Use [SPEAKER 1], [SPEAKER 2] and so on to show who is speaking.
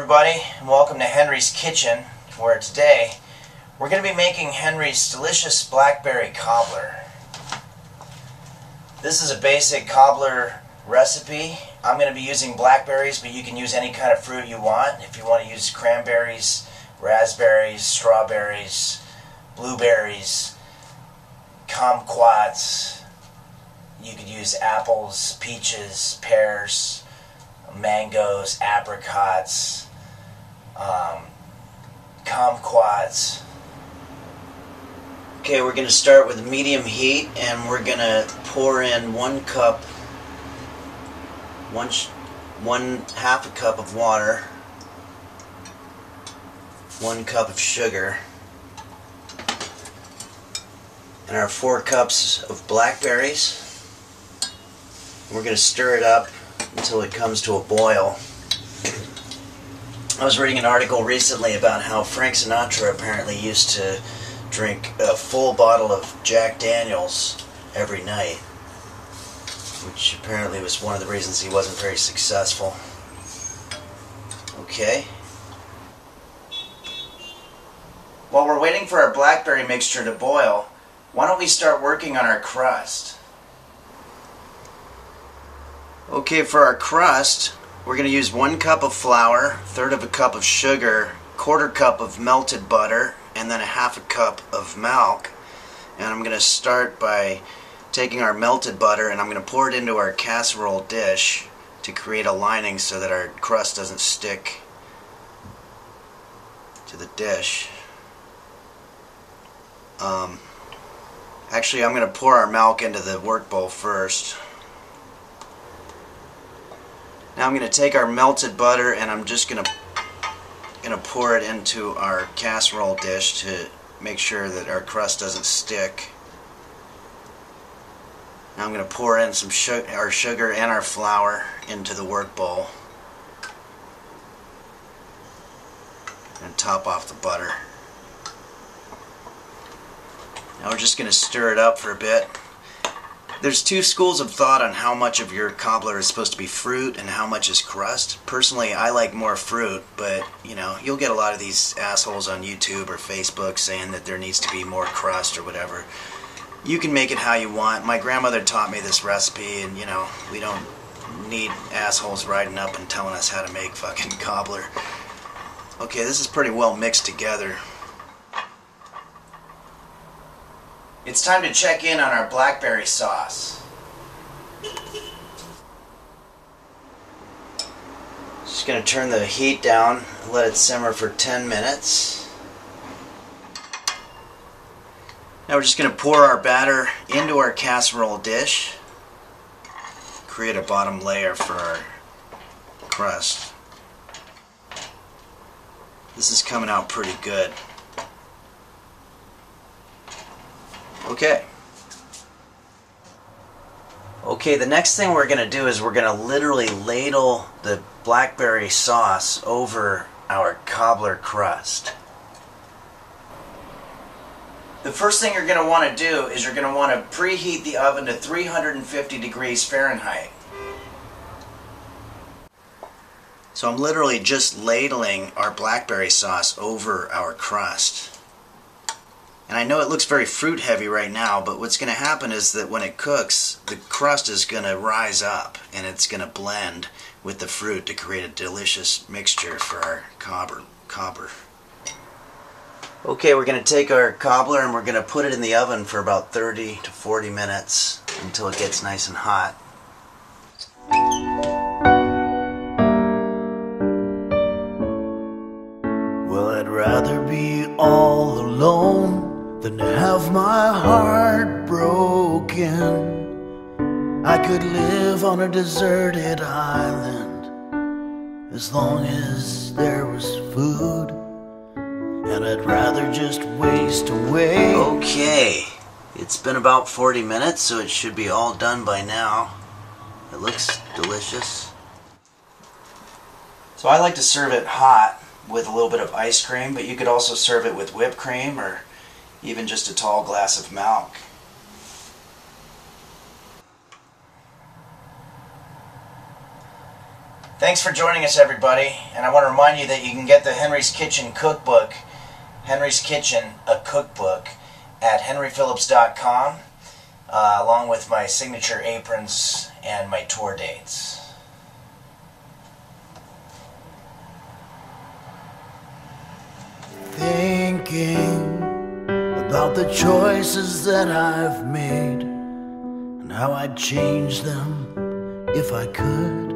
[SPEAKER 1] everybody, and welcome to Henry's Kitchen, where today we're going to be making Henry's delicious blackberry cobbler. This is a basic cobbler recipe. I'm going to be using blackberries, but you can use any kind of fruit you want. If you want to use cranberries, raspberries, strawberries, blueberries, kumquats, you could use apples, peaches, pears, mangoes, apricots, kumquats. Okay, we're going to start with medium heat, and we're going to pour in one half a cup of water, 1 cup of sugar, and our 4 cups of blackberries. We're going to stir it up until it comes to a boil. I was reading an article recently about how Frank Sinatra apparently used to drink a full bottle of Jack Daniels every night, which apparently was one of the reasons he wasn't very successful. Okay. While we're waiting for our blackberry mixture to boil, why don't we start working on our crust? Okay, for our crust, we're going to use 1 cup of flour, 1/3 of a cup of sugar, 1/4 cup of melted butter, and then 1/2 cup of milk. And I'm going to start by taking our melted butter and I'm going to pour it into our casserole dish to create a lining so that our crust doesn't stick to the dish. Actually, I'm going to pour our milk into the work bowl first. Now I'm going to take our melted butter and I'm just going to pour it into our casserole dish to make sure that our crust doesn't stick. Now I'm going to pour in some our sugar and our flour into the work bowl and top off the butter. Now we're just going to stir it up for a bit. There's 2 schools of thought on how much of your cobbler is supposed to be fruit and how much is crust. Personally, I like more fruit, but you know, you'll get a lot of these assholes on YouTube or Facebook saying that there needs to be more crust or whatever. You can make it how you want. My grandmother taught me this recipe, and you know, we don't need assholes riding up and telling us how to make fucking cobbler. Okay, this is pretty well mixed together. It's time to check in on our blackberry sauce. Just going to turn the heat down and let it simmer for 10 minutes. Now we're just going to pour our batter into our casserole dish. Create a bottom layer for our crust. This is coming out pretty good. Okay, the next thing we're going to do is we're going to literally ladle the blackberry sauce over our cobbler crust. The first thing you're going to want to do is you're going to want to preheat the oven to 350 degrees Fahrenheit. So I'm literally just ladling our blackberry sauce over our crust. And I know it looks very fruit heavy right now, but what's going to happen is that when it cooks, the crust is going to rise up and it's going to blend with the fruit to create a delicious mixture for our cobbler. Okay, we're going to take our cobbler and we're going to put it in the oven for about 30 to 40 minutes until it gets nice and hot.
[SPEAKER 2] Well, I'd rather be all alone than to have my heart broken. I could live on a deserted island as long as there was food, and I'd rather just waste away.
[SPEAKER 1] Okay, it's been about 40 minutes, so it should be all done by now. It looks delicious. So I like to serve it hot with a little bit of ice cream, but you could also serve it with whipped cream or even just a tall glass of milk. Thanks for joining us, everybody. And I want to remind you that you can get the Henry's Kitchen Cookbook, Henry's Kitchen, a cookbook, at henryphillips.com, along with my signature aprons and my tour dates.
[SPEAKER 2] Thinking about the choices that I've made and how I'd change them if I could.